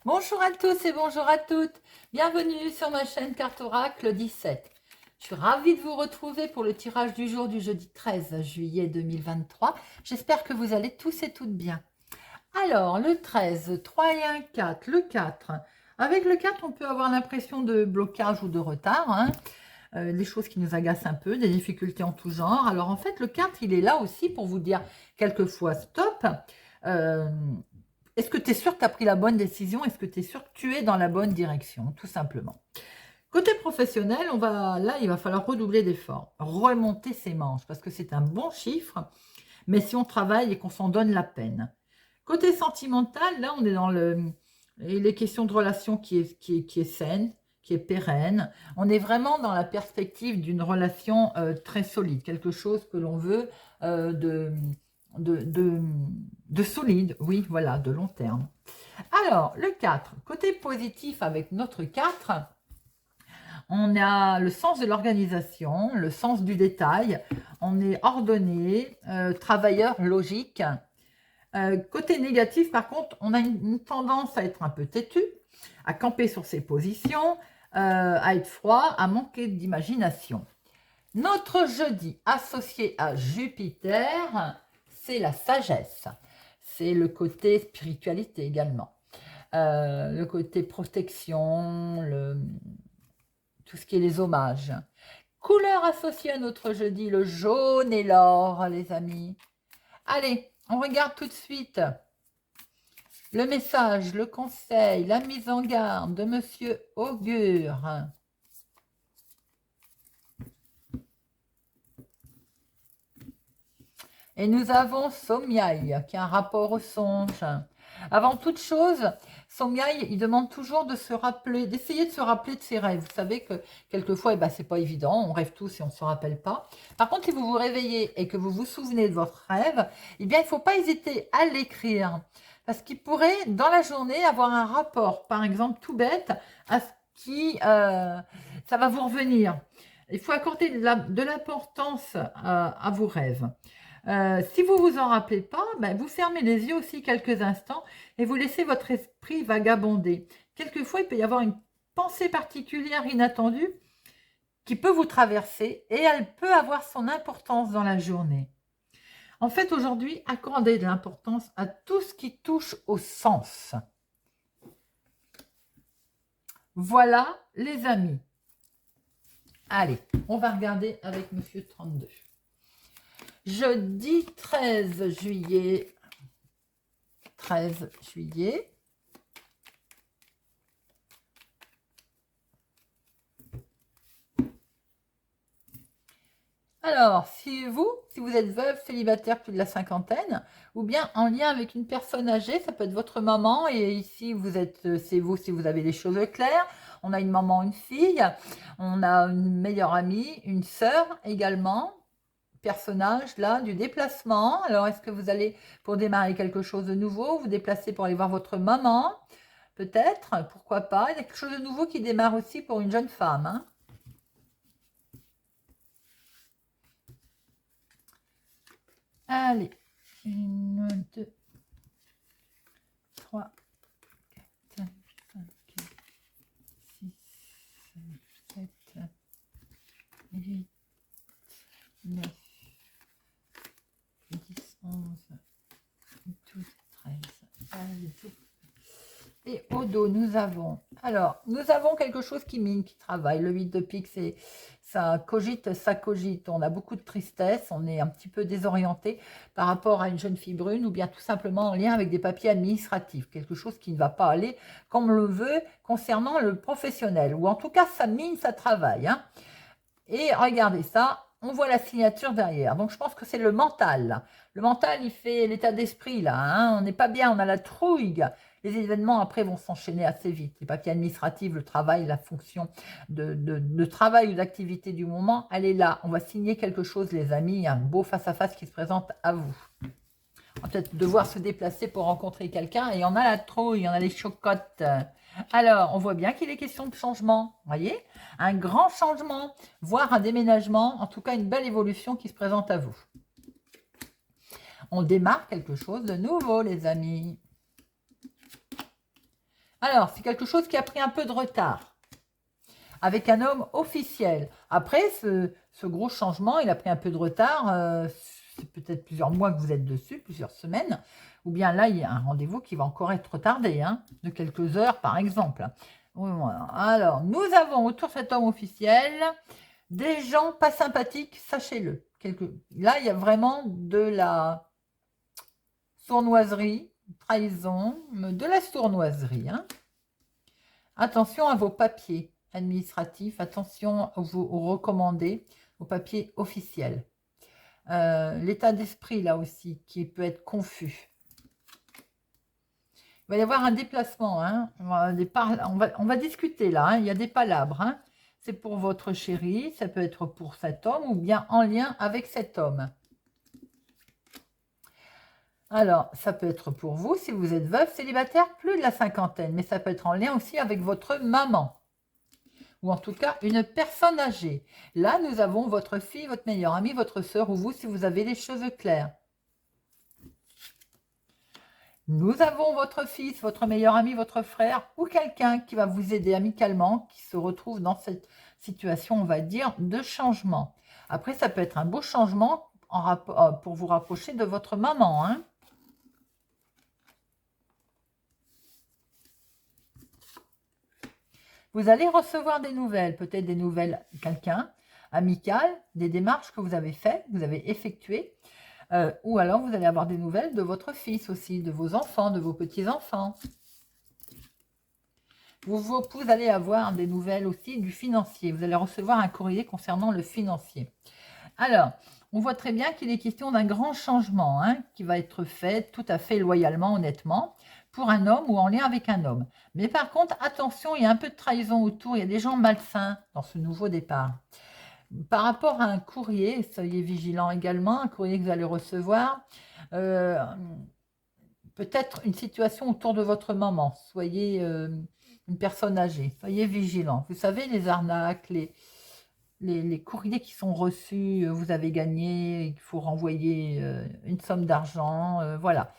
Bonjour à tous et bonjour à toutes. Bienvenue sur ma chaîne Carte Oracle 17. Je suis ravie de vous retrouver pour le tirage du jour du jeudi 13 juillet 2023. J'espère que vous allez tous et toutes bien. Alors, le 13, 3 et 1, 4, le 4. Avec le 4, on peut avoir l'impression de blocage ou de retard, des choses qui nous agacent un peu, des difficultés en tout genre. Alors, en fait, le 4, il est là aussi pour vous dire quelquefois stop. Euh, Est-ce que tu es sûr que tu as pris la bonne décision? Est-ce que tu es sûr que tu es dans la bonne direction? Tout simplement. Côté professionnel, là, il va falloir redoubler d'efforts, remonter ses manches, parce que c'est un bon chiffre, mais si on travaille et qu'on s'en donne la peine. Côté sentimental, là, on est dans les questions de relation qui est saine, qui est pérenne. On est vraiment dans la perspective d'une relation très solide, quelque chose que l'on veut de, de solide, oui, voilà, de long terme. Alors, le 4, côté positif avec notre 4, on a le sens de l'organisation, le sens du détail, on est ordonné, travailleur logique. Côté négatif, par contre, on a une tendance à être un peu têtu, à camper sur ses positions, à être froid, à manquer d'imagination. Notre jeudi associé à Jupiter, c'est la sagesse. C'est le côté spiritualité également. Le côté protection, tout ce qui est les hommages. Couleur associée à notre jeudi, le jaune et l'or, les amis. Allez, on regarde tout de suite le message, le conseil, la mise en garde de Monsieur Augure. Et nous avons Sommiaï, qui a un rapport au songe. Avant toute chose, Sommiaï, il demande toujours de se rappeler, d'essayer de se rappeler de ses rêves. Vous savez que quelquefois, c'est pas évident, on rêve tous et on ne se rappelle pas. Par contre, si vous vous réveillez et que vous vous souvenez de votre rêve, eh bien, il ne faut pas hésiter à l'écrire. Parce qu'il pourrait, dans la journée, avoir un rapport, par exemple, tout bête, à ce qui, ça va vous revenir. Il faut accorder de l'importance à vos rêves. Si vous vous en rappelez pas, ben, vous fermez les yeux aussi quelques instants et vous laissez votre esprit vagabonder. Quelquefois, il peut y avoir une pensée particulière inattendue qui peut vous traverser et elle peut avoir son importance dans la journée. En fait, aujourd'hui, accordez de l'importance à tout ce qui touche au sens. Voilà, les amis. Allez, on va regarder avec Monsieur 32. Jeudi 13 juillet. 13 juillet. Alors, si vous êtes veuve, célibataire, plus de la cinquantaine, ou bien en lien avec une personne âgée, ça peut être votre maman, et ici, c'est vous si vous avez les choses claires. On a une maman, une fille, on a une meilleure amie, une sœur également, personnage là, du déplacement. Alors, est-ce que vous allez, pour démarrer quelque chose de nouveau, vous déplacer pour aller voir votre maman? Peut-être, pourquoi pas. Il y a quelque chose de nouveau qui démarre aussi pour une jeune femme, hein. Allez, 1, 2, 3, 4, 5, 6, 7, 8, 9, 10, 11, 12, 13. Allez, et au dos, nous avons quelque chose qui mine, qui travaille. Le 8 de pique, ça cogite, ça cogite. On a beaucoup de tristesse, on est un petit peu désorienté par rapport à une jeune fille brune ou bien tout simplement en lien avec des papiers administratifs. Quelque chose qui ne va pas aller comme on le veut concernant le professionnel. Ou en tout cas, ça mine, ça travaille, hein. Et regardez ça, on voit la signature derrière. Donc je pense que c'est le mental, là. Le mental, il fait l'état d'esprit là, hein. On n'est pas bien, on a la trouille. Les événements après vont s'enchaîner assez vite. Les papiers administratifs, le travail, la fonction de travail ou d'activité du moment, elle est là. On va signer quelque chose, les amis. Il y a un beau face-à-face qui se présente à vous. On va peut-être devoir se déplacer pour rencontrer quelqu'un et on a la trouille, on a les chocottes. Alors, on voit bien qu'il est question de changement, voyez, un grand changement, voire un déménagement, en tout cas une belle évolution qui se présente à vous. On démarre quelque chose de nouveau, les amis. Alors, c'est quelque chose qui a pris un peu de retard. Avec un homme officiel. Après, ce gros changement, il a pris un peu de retard. C'est peut-être plusieurs mois que vous êtes dessus, plusieurs semaines. Ou bien là, il y a un rendez-vous qui va encore être retardé, hein, de quelques heures, par exemple. Voilà. Alors, nous avons autour de cet homme officiel des gens pas sympathiques, sachez-le. Là, il y a vraiment de la sournoiserie, trahison, de la sournoiserie. Hein. Attention à vos papiers administratifs, attention aux recommandés, aux papiers officiels. L'état d'esprit, là aussi, qui peut être confus. Il va y avoir un déplacement. Hein. On va discuter, là. Hein. Il y a des palabres. Hein. C'est pour votre chéri, ça peut être pour cet homme ou bien en lien avec cet homme. Alors, ça peut être pour vous, si vous êtes veuf, célibataire, plus de la cinquantaine, mais ça peut être en lien aussi avec votre maman, ou en tout cas une personne âgée. Là, nous avons votre fille, votre meilleure amie, votre sœur, ou vous, si vous avez les cheveux clairs. Nous avons votre fils, votre meilleur ami, votre frère, ou quelqu'un qui va vous aider amicalement, qui se retrouve dans cette situation, on va dire, de changement. Après, ça peut être un beau changement pour vous rapprocher de votre maman, hein. Vous allez recevoir des nouvelles, peut-être des nouvelles quelqu'un, amicales, des démarches que vous avez faites, que vous avez effectuées, ou alors vous allez avoir des nouvelles de votre fils aussi, de vos enfants, de vos petits-enfants. Vous allez avoir des nouvelles aussi du financier. Vous allez recevoir un courrier concernant le financier. Alors, on voit très bien qu'il est question d'un grand changement hein, qui va être fait tout à fait loyalement, honnêtement, pour un homme ou en lien avec un homme. Mais par contre, attention, il y a un peu de trahison autour, il y a des gens malsains dans ce nouveau départ. Par rapport à un courrier, soyez vigilants également, un courrier que vous allez recevoir, peut-être une situation autour de votre maman, soyez une personne âgée, soyez vigilants. Vous savez, les arnaques, les courriers qui sont reçus, vous avez gagné, il faut renvoyer une somme d'argent, voilà.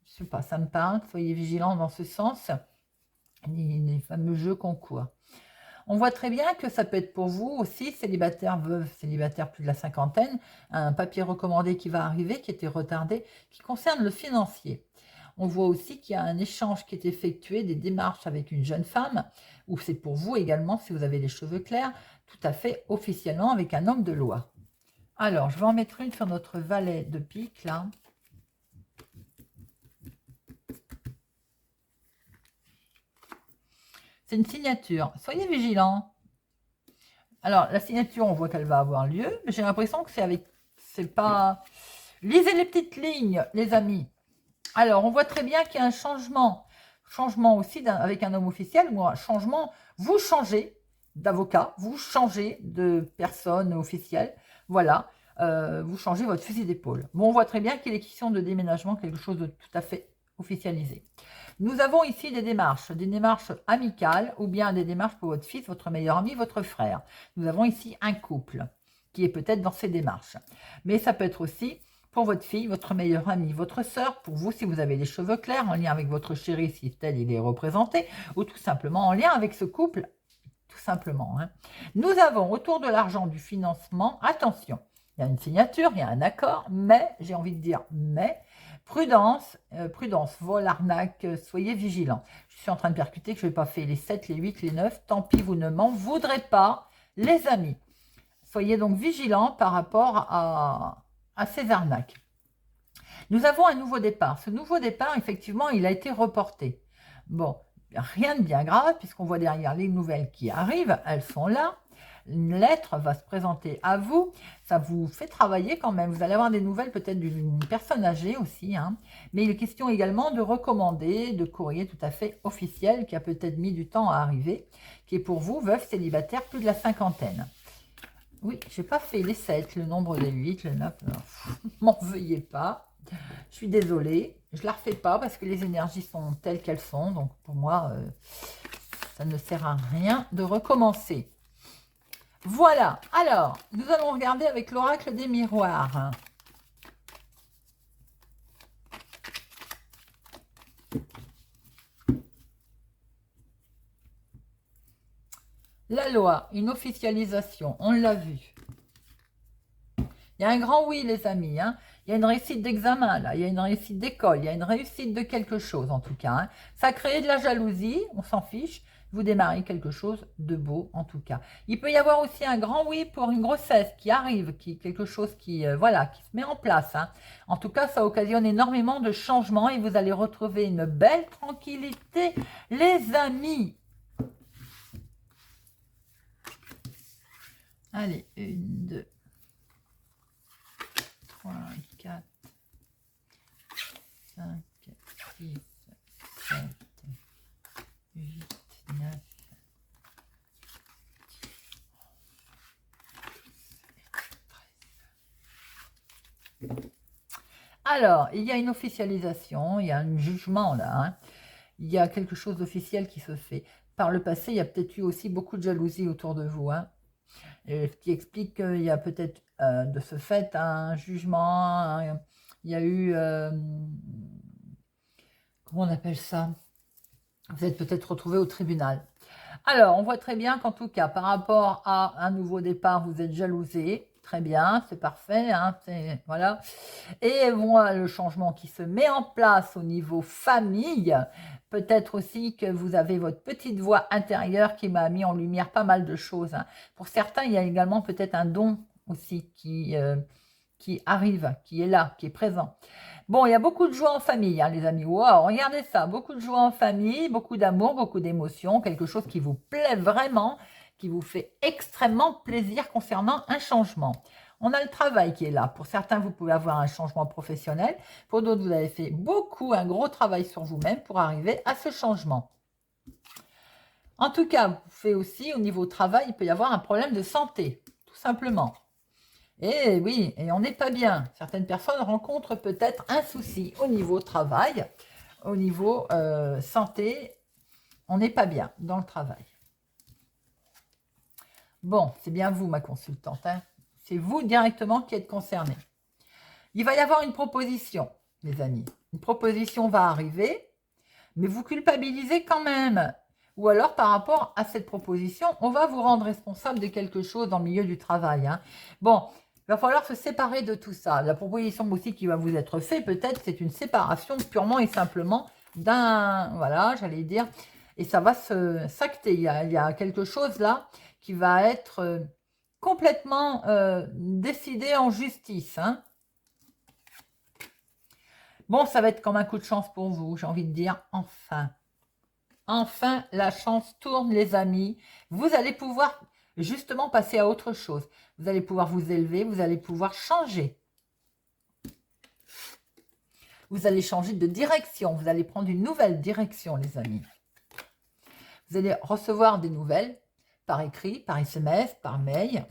Je sais pas, ça me parle, soyez vigilants dans ce sens, les fameux jeux concours. On voit très bien que ça peut être pour vous aussi, célibataire, veuve, célibataire plus de la cinquantaine, un papier recommandé qui va arriver, qui était retardé, qui concerne le financier. On voit aussi qu'il y a un échange qui est effectué, des démarches avec une jeune femme, ou c'est pour vous également, si vous avez les cheveux clairs, tout à fait officiellement avec un homme de loi. Alors, je vais en mettre une sur notre valet de pique, là. C'est une signature. Soyez vigilants. Alors, la signature, on voit qu'elle va avoir lieu, mais j'ai l'impression que c'est pas... Lisez les petites lignes, les amis. Alors, on voit très bien qu'il y a un changement. Changement aussi avec un homme officiel, ou un changement, vous changez d'avocat, vous changez de personne officielle. Voilà, vous changez votre fusil d'épaule. Bon, on voit très bien qu'il est question de déménagement, quelque chose de tout à fait officialisé. Nous avons ici des démarches amicales ou bien des démarches pour votre fils, votre meilleur ami, votre frère. Nous avons ici un couple qui est peut-être dans ces démarches. Mais ça peut être aussi pour votre fille, votre meilleure amie, votre sœur, pour vous si vous avez les cheveux clairs, en lien avec votre chéri si tel il est représenté, ou tout simplement en lien avec ce couple, tout simplement. Hein. Nous avons autour de l'argent du financement, attention, il y a une signature, il y a un accord, mais, j'ai envie de dire, mais, prudence, vol, arnaque, soyez vigilants. Je suis en train de percuter que je n'ai pas fait les 7, les 8, les 9, tant pis, vous ne m'en voudrez pas, les amis. Soyez donc vigilants par rapport à ces arnaques. Nous avons un nouveau départ. Ce nouveau départ, effectivement, il a été reporté. Bon, rien de bien grave, puisqu'on voit derrière les nouvelles qui arrivent, elles sont là. Une lettre va se présenter à vous, ça vous fait travailler quand même. Vous allez avoir des nouvelles peut-être d'une personne âgée aussi, hein. Mais il est question également de recommander, de courrier tout à fait officiel qui a peut-être mis du temps à arriver, qui est pour vous, veuf, célibataire, plus de la cinquantaine. Oui, je n'ai pas fait les 7, le nombre des 8, le 9, m'en veuillez pas. Je suis désolée, je ne la refais pas parce que les énergies sont telles qu'elles sont. Donc pour moi, ça ne sert à rien de recommencer. Voilà, alors, nous allons regarder avec l'oracle des miroirs. La loi, une officialisation, on l'a vu. Il y a un grand oui, les amis. Hein. Il y a une réussite d'examen, là. Il y a une réussite d'école. Il y a une réussite de quelque chose, en tout cas. Hein. Ça crée de la jalousie, on s'en fiche. Vous démarrez quelque chose de beau, en tout cas. Il peut y avoir aussi un grand oui pour une grossesse qui arrive, quelque chose qui, voilà, qui se met en place. Hein. En tout cas, ça occasionne énormément de changements et vous allez retrouver une belle tranquillité, les amis. Allez, 1, 2, 3, 4, 5, 6, 7, 8, 9, 13. Alors, il y a une officialisation, il y a un jugement là. Hein. Il y a quelque chose d'officiel qui se fait. Par le passé, il y a peut-être eu aussi beaucoup de jalousie autour de vous. Hein. Ce qui explique qu'il y a peut-être de ce fait un jugement, il y a eu, comment on appelle ça? Vous êtes peut-être retrouvé au tribunal. Alors, on voit très bien qu'en tout cas, par rapport à un nouveau départ, vous êtes jalousé. Très bien, c'est parfait. Hein, voilà. Et voilà le changement qui se met en place au niveau famille. Peut-être aussi que vous avez votre petite voix intérieure qui m'a mis en lumière pas mal de choses. Hein. Pour certains, il y a également peut-être un don aussi qui arrive, qui est là, qui est présent. Bon, il y a beaucoup de joie en famille, hein, les amis. Wow, regardez ça, beaucoup de joie en famille, beaucoup d'amour, beaucoup d'émotions, quelque chose qui vous plaît vraiment, qui vous fait extrêmement plaisir concernant un changement. On a le travail qui est là. Pour certains, vous pouvez avoir un changement professionnel. Pour d'autres, vous avez fait un gros travail sur vous-même pour arriver à ce changement. En tout cas, vous faites aussi, au niveau travail, il peut y avoir un problème de santé, tout simplement. Et oui, et on n'est pas bien. Certaines personnes rencontrent peut-être un souci au niveau travail, au niveau santé. On n'est pas bien dans le travail. Bon, c'est bien vous, ma consultante. Hein. C'est vous directement qui êtes concerné. Il va y avoir une proposition, les amis. Une proposition va arriver, mais vous culpabilisez quand même. Ou alors, par rapport à cette proposition, on va vous rendre responsable de quelque chose dans le milieu du travail. Hein. Bon, il va falloir se séparer de tout ça. La proposition aussi qui va vous être faite, peut-être, c'est une séparation purement et simplement d'un... Voilà, j'allais dire. Et ça va s'acter. Il y a quelque chose là qui va être complètement décidé en justice. Hein. Bon, ça va être comme un coup de chance pour vous, j'ai envie de dire, enfin. Enfin, la chance tourne, les amis. Vous allez pouvoir justement passer à autre chose. Vous allez pouvoir vous élever, vous allez pouvoir changer. Vous allez changer de direction, vous allez prendre une nouvelle direction, les amis. Vous allez recevoir des nouvelles par écrit, par SMS, par mail.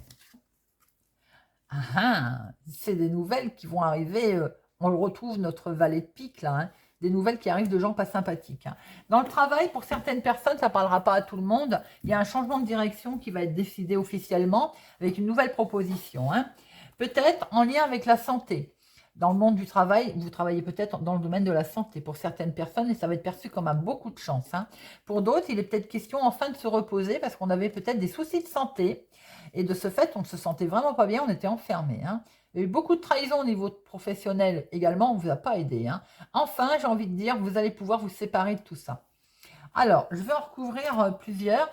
C'est des nouvelles qui vont arriver, on le retrouve notre valet de pique là, hein, des nouvelles qui arrivent de gens pas sympathiques. Hein. Dans le travail, pour certaines personnes, ça ne parlera pas à tout le monde, il y a un changement de direction qui va être décidé officiellement avec une nouvelle proposition. Hein. Peut-être en lien avec la santé. Dans le monde du travail, vous travaillez peut-être dans le domaine de la santé pour certaines personnes et ça va être perçu comme un beaucoup de chance. Hein. Pour d'autres, il est peut-être question enfin de se reposer parce qu'on avait peut-être des soucis de santé et de ce fait, on ne se sentait vraiment pas bien, on était enfermés. Hein. Il y a eu beaucoup de trahison au niveau professionnel également, on ne vous a pas aidé. Hein. Enfin, j'ai envie de dire, vous allez pouvoir vous séparer de tout ça. Alors, je vais en recouvrir plusieurs.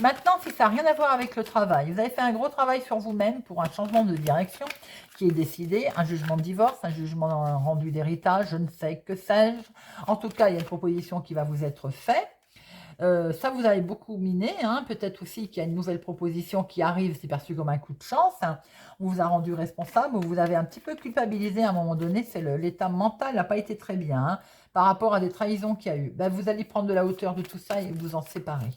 Maintenant, si ça n'a rien à voir avec le travail, vous avez fait un gros travail sur vous-même pour un changement de direction qui est décidé, un jugement de divorce, un jugement rendu d'héritage, je ne sais que sais-je. En tout cas, il y a une proposition qui va vous être faite. Ça, vous avez beaucoup miné. Hein. Peut-être aussi qu'il y a une nouvelle proposition qui arrive, c'est perçu comme un coup de chance. Hein. On vous a rendu responsable, vous avez un petit peu culpabilisé à un moment donné. C'est l'état mental n'a pas été très bien hein, par rapport à des trahisons qu'il y a eu. Ben, vous allez prendre de la hauteur de tout ça et vous en séparer.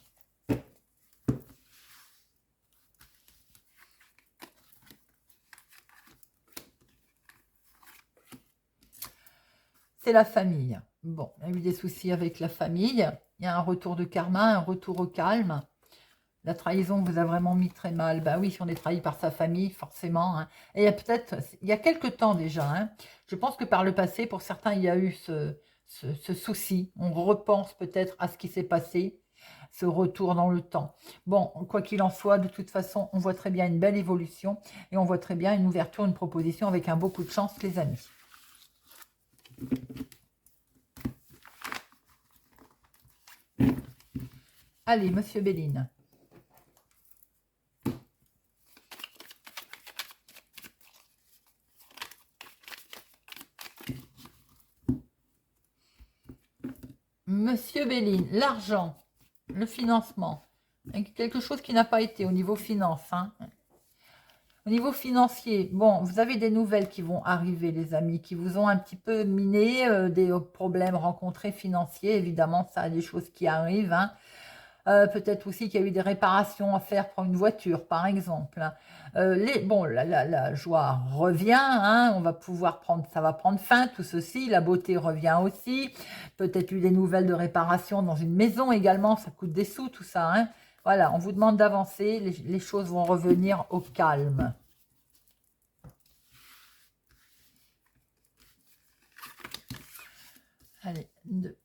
C'est la famille. Bon, il y a eu des soucis avec la famille. Il y a un retour de karma, un retour au calme. La trahison vous a vraiment mis très mal. Ben oui, si on est trahi par sa famille, forcément. Hein. Et il y a peut-être, il y a quelques temps déjà, hein, je pense que par le passé, pour certains, il y a eu ce souci. On repense peut-être à ce qui s'est passé. ce retour dans le temps. Bon, quoi qu'il en soit, de toute façon, on voit très bien une belle évolution et on voit très bien une ouverture, une proposition avec un beau coup de chance, les amis. Allez, Monsieur Béline. Monsieur Béline, l'argent, le financement, quelque chose qui n'a pas été au niveau finance. Hein. Au niveau financier, bon, vous avez des nouvelles qui vont arriver, les amis, qui vous ont un petit peu miné, des problèmes rencontrés financiers. Évidemment, ça a des choses qui arrivent. Hein. Peut-être aussi qu'il y a eu des réparations à faire pour une voiture, par exemple. Hein. Bon, la joie revient, hein, on va pouvoir prendre, ça va prendre fin, tout ceci. La beauté revient aussi. Peut-être eu des nouvelles de réparation dans une maison également, ça coûte des sous, tout ça. Hein. Voilà, on vous demande d'avancer, les choses vont revenir au calme. Allez, 2.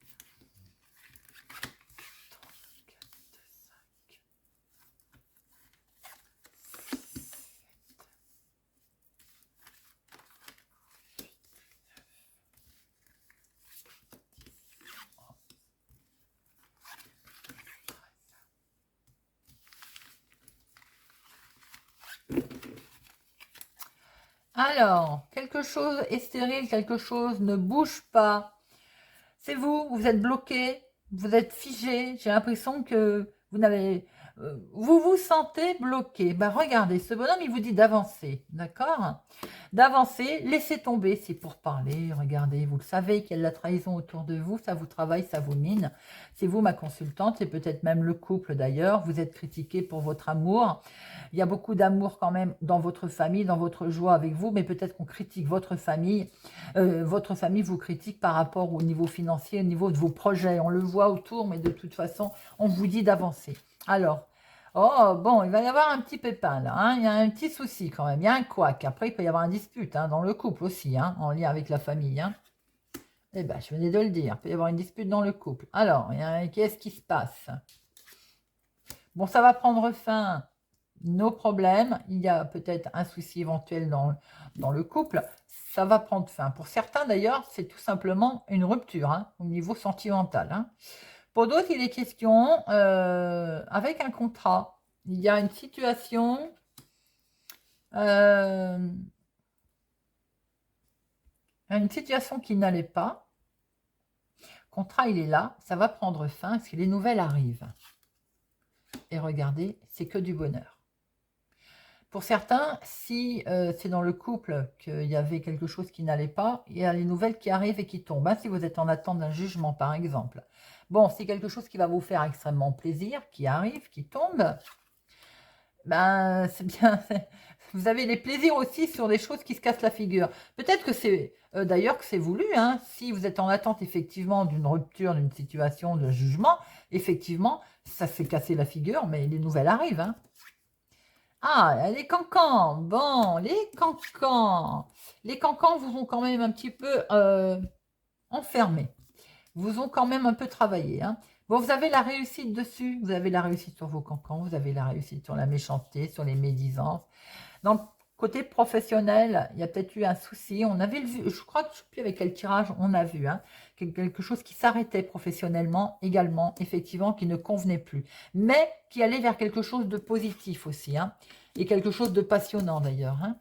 Alors, quelque chose est stérile, quelque chose ne bouge pas. C'est vous, vous êtes bloqué, vous êtes figé. J'ai l'impression que vous vous sentez bloqué. Ben, regardez, ce bonhomme, il vous dit d'avancer, d'accord? D'avancer, laissez tomber, c'est pour parler. Regardez, vous le savez qu'il y a de la trahison autour de vous, ça vous travaille, ça vous mine. C'est vous, ma consultante, c'est peut-être même le couple d'ailleurs. Vous êtes critiqué pour votre amour. Il y a beaucoup d'amour quand même dans votre famille, dans votre joie avec vous, mais peut-être qu'on critique votre famille. Votre famille vous critique par rapport au niveau financier, au niveau de vos projets. On le voit autour, mais de toute façon, on vous dit d'avancer. Alors, oh, bon, il va y avoir un petit pépin là, hein. Il y a un petit souci quand même, il y a un couac. Après, il peut y avoir un dispute hein, dans le couple aussi, hein, en lien avec la famille. Hein. Eh bien, je venais de le dire, il peut y avoir une dispute dans le couple. Alors, qu'est-ce qui se passe? Bon, ça va prendre fin, nos problèmes. Il y a peut-être un souci éventuel dans le couple. Ça va prendre fin. Pour certains, d'ailleurs, c'est tout simplement une rupture hein, au niveau sentimental. Hein. Pour d'autres, il est question avec un contrat. Il y a une situation qui n'allait pas. Le contrat, il est là. Ça va prendre fin. Est-ce que les nouvelles arrivent? Et regardez, c'est que du bonheur. Pour certains, si c'est dans le couple qu'il y avait quelque chose qui n'allait pas, il y a les nouvelles qui arrivent et qui tombent. Hein, si vous êtes en attente d'un jugement, par exemple. Bon, c'est quelque chose qui va vous faire extrêmement plaisir, qui arrive, qui tombe. Ben, c'est bien. Vous avez les plaisirs aussi sur des choses qui se cassent la figure. Peut-être que c'est d'ailleurs que c'est voulu. Hein, si vous êtes en attente effectivement d'une rupture, d'une situation de jugement, effectivement, ça s'est cassé la figure, mais les nouvelles arrivent. Hein. Ah, les cancans. Bon, les cancans. Les cancans vous ont quand même un petit peu enfermés. Vous ont quand même un peu travaillé. Hein. Bon, vous avez la réussite dessus. Vous avez la réussite sur vos cancans. Vous avez la réussite sur la méchanceté, sur les médisances. Dans le côté professionnel, il y a peut-être eu un souci. On avait vu, je crois que je ne sais plus avec quel tirage on a vu, hein, quelque chose qui s'arrêtait professionnellement également, effectivement, qui ne convenait plus, mais qui allait vers quelque chose de positif aussi, hein, et quelque chose de passionnant d'ailleurs. Hein.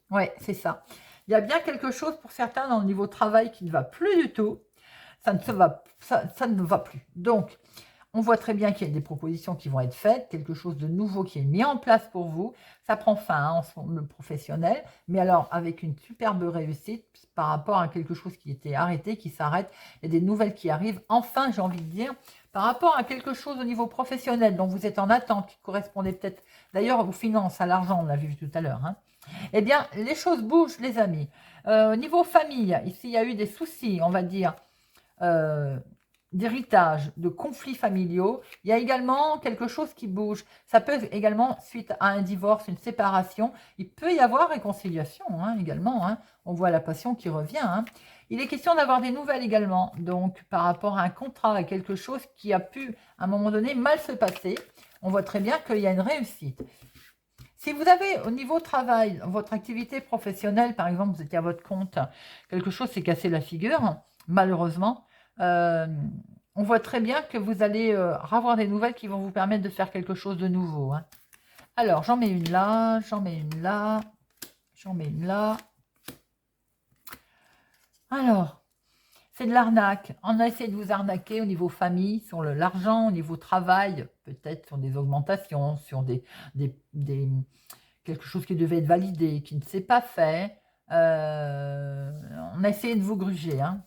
Ouais, c'est ça. Il y a bien quelque chose pour certains dans le niveau travail qui ne va plus du tout. Ça ne va plus. Donc, on voit très bien qu'il y a des propositions qui vont être faites, quelque chose de nouveau qui est mis en place pour vous. Ça prend fin hein, le professionnel, mais alors avec une superbe réussite par rapport à quelque chose qui était arrêté, qui s'arrête. Il y a des nouvelles qui arrivent. Enfin, j'ai envie de dire, par rapport à quelque chose au niveau professionnel dont vous êtes en attente, qui correspondait peut-être d'ailleurs aux finances, à l'argent, on l'a vu tout à l'heure. Hein. Eh bien, les choses bougent, les amis. Au niveau famille, ici, il y a eu des soucis, on va dire, d'héritage, de conflits familiaux. Il y a également quelque chose qui bouge. Ça peut également, suite à un divorce, une séparation, il peut y avoir réconciliation hein, également. Hein. On voit la passion qui revient. Hein. Il est question d'avoir des nouvelles également, donc par rapport à un contrat, à quelque chose qui a pu, à un moment donné, mal se passer. On voit très bien qu'il y a une réussite. Si vous avez au niveau travail, votre activité professionnelle, par exemple, vous étiez à votre compte, quelque chose s'est cassé la figure, malheureusement, on voit très bien que vous allez avoir des nouvelles qui vont vous permettre de faire quelque chose de nouveau. Hein. Alors, j'en mets une là, j'en mets une là, j'en mets une là. Alors, c'est de l'arnaque. On a essayé de vous arnaquer au niveau famille, sur l'argent, au niveau travail, peut-être sur des augmentations, sur quelque chose qui devait être validé, qui ne s'est pas fait. On a essayé de vous gruger. Hein.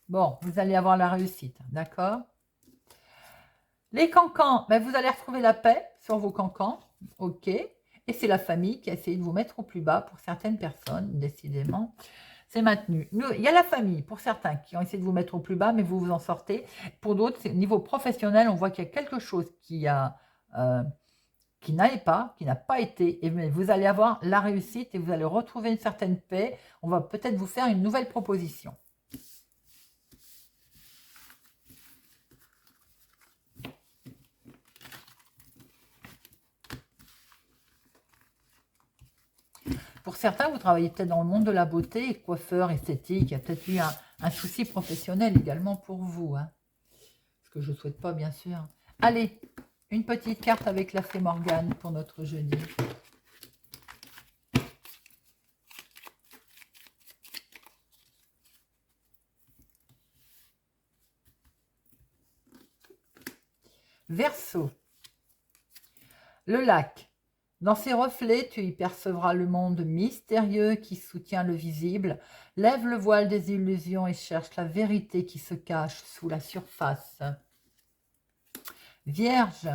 Bon, vous allez avoir la réussite, d'accord? Les cancans, ben vous allez retrouver la paix sur vos cancans, ok? Et c'est la famille qui a essayé de vous mettre au plus bas pour certaines personnes, décidément. C'est maintenu. Il y a la famille, pour certains, qui ont essayé de vous mettre au plus bas, mais vous vous en sortez. Pour d'autres, au niveau professionnel, on voit qu'il y a quelque chose qui n'allait pas, qui n'a pas été, et vous allez avoir la réussite et vous allez retrouver une certaine paix. On va peut-être vous faire une nouvelle proposition. Pour certains, vous travaillez peut-être dans le monde de la beauté, coiffeur, esthétique. Il y a peut-être eu un souci professionnel également pour vous. Hein. Ce que je ne souhaite pas, bien sûr. Allez, une petite carte avec la fée Morgane pour notre jeudi. Verseau. Le lac. Dans ses reflets, tu y percevras le monde mystérieux qui soutient le visible. Lève le voile des illusions et cherche la vérité qui se cache sous la surface. Vierge.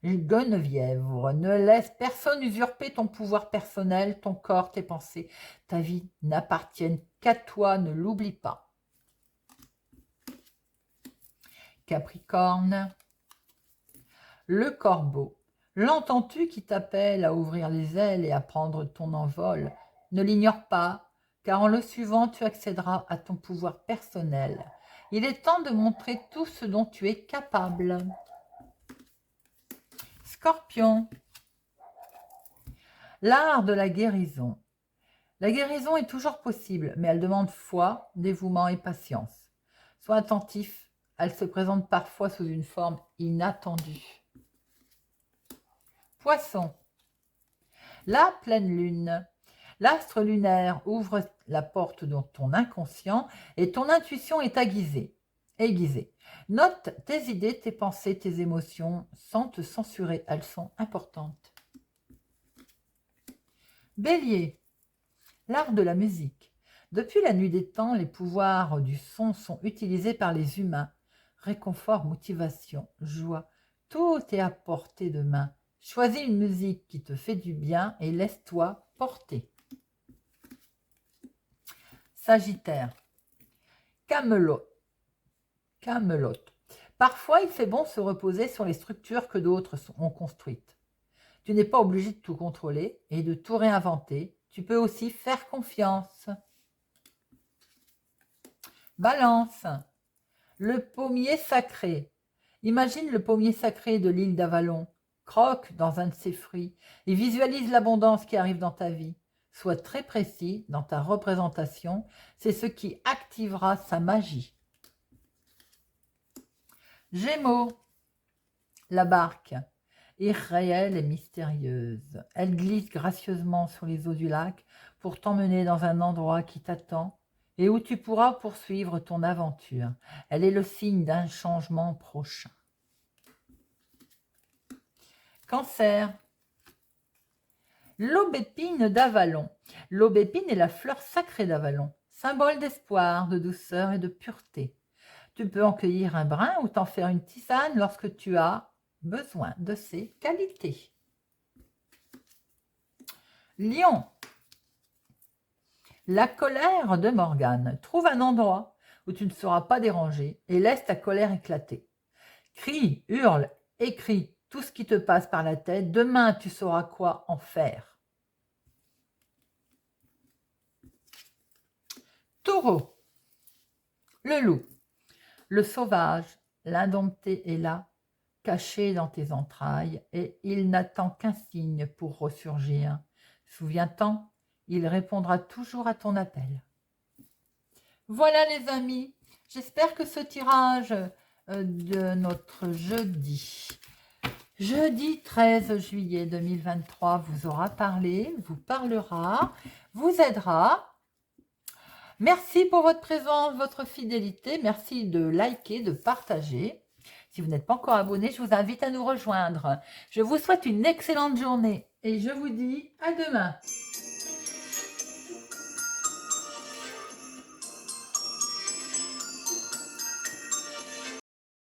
Guenièvre, ne laisse personne usurper ton pouvoir personnel, ton corps, tes pensées. Ta vie n'appartienne qu'à toi, ne l'oublie pas. Capricorne. Le corbeau. L'entends-tu qui t'appelle à ouvrir les ailes et à prendre ton envol? Ne l'ignore pas, car en le suivant, tu accéderas à ton pouvoir personnel. Il est temps de montrer tout ce dont tu es capable. Scorpion. L'art de la guérison. La guérison est toujours possible, mais elle demande foi, dévouement et patience. Sois attentif, elle se présente parfois sous une forme inattendue. Poisson. La pleine lune. L'astre lunaire ouvre la porte de ton inconscient et ton intuition est aiguisée. Note tes idées, tes pensées, tes émotions sans te censurer, elles sont importantes. Bélier. L'art de la musique. Depuis la nuit des temps, les pouvoirs du son sont utilisés par les humains. Réconfort, motivation, joie, tout est à portée de main. Choisis une musique qui te fait du bien et laisse-toi porter. Sagittaire. Camelot. Parfois, il fait bon se reposer sur les structures que d'autres ont construites. Tu n'es pas obligé de tout contrôler et de tout réinventer. Tu peux aussi faire confiance. Balance. Le pommier sacré. Imagine le pommier sacré de l'île d'Avalon. Croque dans un de ses fruits et visualise l'abondance qui arrive dans ta vie. Sois très précis dans ta représentation. C'est ce qui activera sa magie. Gémeaux. La barque. Irréelle et mystérieuse. Elle glisse gracieusement sur les eaux du lac pour t'emmener dans un endroit qui t'attend et où tu pourras poursuivre ton aventure. Elle est le signe d'un changement prochain. Cancer. L'aubépine d'Avalon. L'aubépine est la fleur sacrée d'Avalon, symbole d'espoir, de douceur et de pureté. Tu peux en cueillir un brin ou t'en faire une tisane lorsque tu as besoin de ces qualités. Lion. La colère de Morgane. Trouve un endroit où tu ne seras pas dérangé et laisse ta colère éclater. Crie, hurle, écris tout ce qui te passe par la tête. Demain, tu sauras quoi en faire. Taureau, le loup, le sauvage, l'indompté est là, caché dans tes entrailles, et il n'attend qu'un signe pour ressurgir. Souviens-t'en, il répondra toujours à ton appel. Voilà les amis, j'espère que ce tirage de notre jeudi 13 juillet 2023 vous aura parlé, vous parlera, vous aidera. Merci pour votre présence, votre fidélité, merci de liker, de partager. Si vous n'êtes pas encore abonné, je vous invite à nous rejoindre. Je vous souhaite une excellente journée et je vous dis à demain.